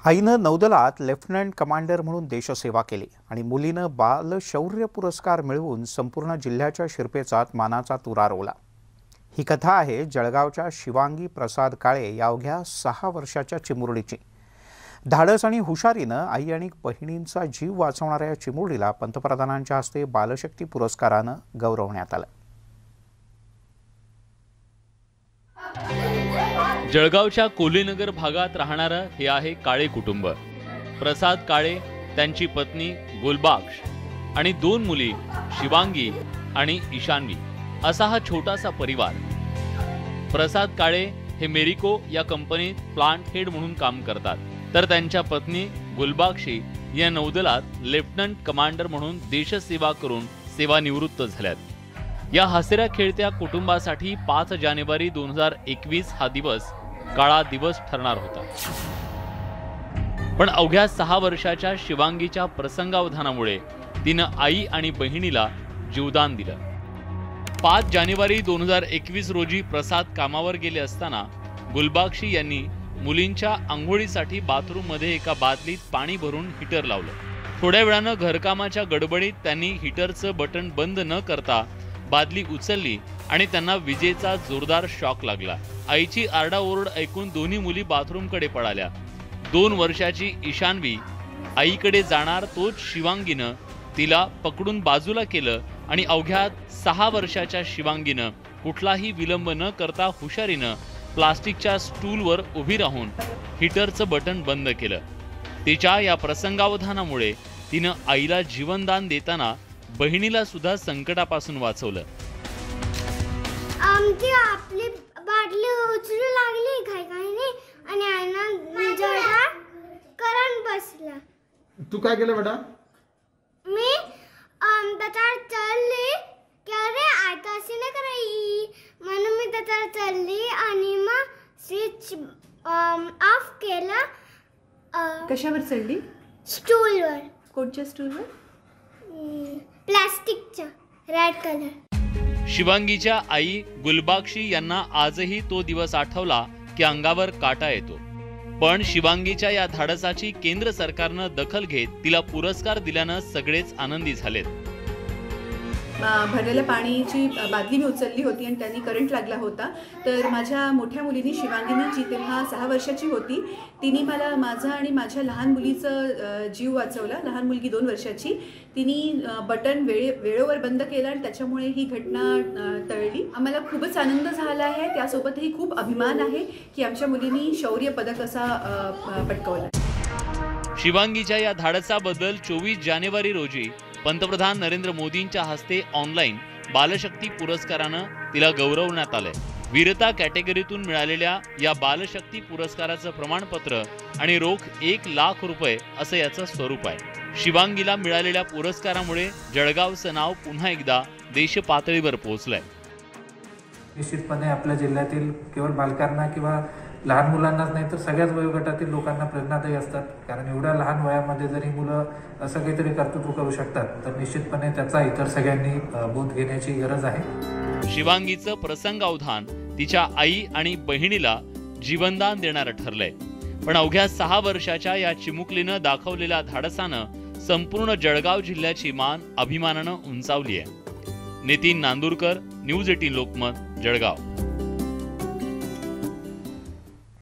आईनं नौदलात lieutenant commander म्हणून देशसेवा केली आणि मुलीनं बालशौर्य पुरस्कार मिळवून संपूर्ण जिल्ह्याच्या शिरपेचात मानाचा तुरा रोवला। ही कथा आहे जळगावच्या शिवांगी प्रसाद काळे या अवघ्या 6 वर्षाच्या चिमुरडीची। धाडस आणि हुशारीनं आई आणि बहिणींचा जीव वाचवणाऱ्या चिमुरडीला पंतप्रधानांच्या हस्ते बालशक्ती पुरस्कारानं गौरवण्यात आलं। जळगावच्या कोलीनगर भागात राहणारं हे आहे काळे कुटुंब। प्रसाद काळे, त्यांची पत्नी गुलबाक्ष आणि 2 मुली शिवांगी आणि ईशान्वी असा हा छोटासा परिवार। प्रसाद काळे हे मेरिको या कंपनीत प्लांट हेड म्हणून काम करतात, तर त्यांच्या पत्नी गुलबाक्षी या नौदलात लेफ्टनंट कमांडर म्हणून देशसेवा करून सेवानिवृत्त झाल्यात। या हसऱ्या खेळत्या कुटुंबासाठी 5 जानेवारी 2021 हा दिवस काळा दिवस ठरणार होता। पण अवघ्या 6 वर्षाच्या शिवांगीच्या प्रसंगावधानामुळे तिनं आई आणि बहिणीला जीवदान दिलं। 5 जानेवारी 2021 रोजी प्रसाद कामावर गेले असताना गुलबाक्षी यांनी मुलींच्या आंघोळीसाठी बाथरूममध्ये एका बादलीत पाणी भरून हीटर लावलं। थोड्या वेळानं घरकामाच्या गडबडीत त्यांनी हीटरचं बटन बंद न करता बादली उचलली आणि त्यांना विजेचा जोरदार शॉक लागला। आईची आरडाओरड ऐकून दोन्ही मुली बाथरूमकडे पळाल्या। 2 वर्षाची ईशान्वी आईकडे जाणार तोच शिवांगीनं तिला पकडून बाजूला केलं आणि अवघ्या 6 वर्षाच्या शिवांगीनं कुठलाही विलंब न करता हुशारीनं प्लास्टिकच्या स्टूलवर उभी राहून हीटरचं बटन बंद केलं। तिच्या या प्रसंगावधानामुळे तिनं आईला जीवनदान देताना बहिणीला सुद्धा संकटापासून वाचवलं। आमची आपली बाटली उचलू लागली घाईघाईने आणि आईना जोरदार करंट बसला। तू काय केलं बेटा? मी त्याच्यावर चढली की अरे आता अशी नाही करायची म्हणून मी त्याच्यावर चढली आणि मग स्विच ऑफ केला। कशावर चढली? स्टूलवर। कोणत्या स्टूलवर? प्लास्टिकच्या, रेड कलर। शिवांगीच्या आई गुलबाक्षी यांना आजही तो दिवस आठवला की अंगावर काटा येतो। पण शिवांगीच्या या धाडसाची केंद्र सरकारनं दखल घेत तिला पुरस्कार दिल्यानं सगळेच आनंदी झालेत। भरलेल्या पाण्याची बादली मी उचलली होती आणि त्यांनी करंट लागला होता, तर माझ्या मोठ्या मुलीने शिवांगीने, जी तेव्हा 6 वर्षाची होती, तिने मला माझा आणि माझ्या लहान मुलीचा जीव वाचवला। लहान मुलगी 2 वर्षाची, तिने बटन वेळेवर बंद केलं आणि त्याच्यामुळे ही घटना टळली। आम्हाला खूपच आनंद झाला आहे, त्यासोबतही खूप अभिमान आहे की आमच्या मुलींनी शौर्य पदक असा पटकावला। शिवांगीच्या या धाडसाबद्दल 24 जानेवारी रोजी पंतप्रधान नरेंद्र मोदींच्या हस्ते ऑनलाईन बालशक्ती पुरस्कारानं तिला गौरवण्यात आलंय। वीरता कॅटेगरीतून मिळालेल्या या बालशक्ती पुरस्काराचं प्रमाणपत्र आणि रोख 1 लाख रुपये असं याचं स्वरूप आहे। शिवांगीला मिळालेल्या पुरस्कारामुळे जळगावचं नाव पुन्हा एकदा देश पातळीवर पोहोचलंय। निश्चितपणे आपल्या जिल्ह्यातील केवळ बालकांना किंवा लहान मुलांनाच नाही तर सगळ्याच वयोगटातील लोकांना प्रेरणादायी असतात, कारण एवढ्या लहान वयामध्ये जर ही मुलं असं काहीतरी कर्तृत्व करू शकतात तर निश्चितपणे त्याचा इतर सगळ्यांनी बोध घेण्याची गरज आहे। शिवांगीचं प्रसंगावधान तिच्या आई आणि बहिणीला जीवनदान देणारं ठरलंय। पण अवघ्या 6 वर्षाच्या या चिमुकलीनं दाखवलेल्या धाडसानं संपूर्ण जळगाव जिल्ह्याची मान अभिमानानं उंचावली आहे। नितीन नांदुरकर, न्यूज 18 लोकमत, जळगाव।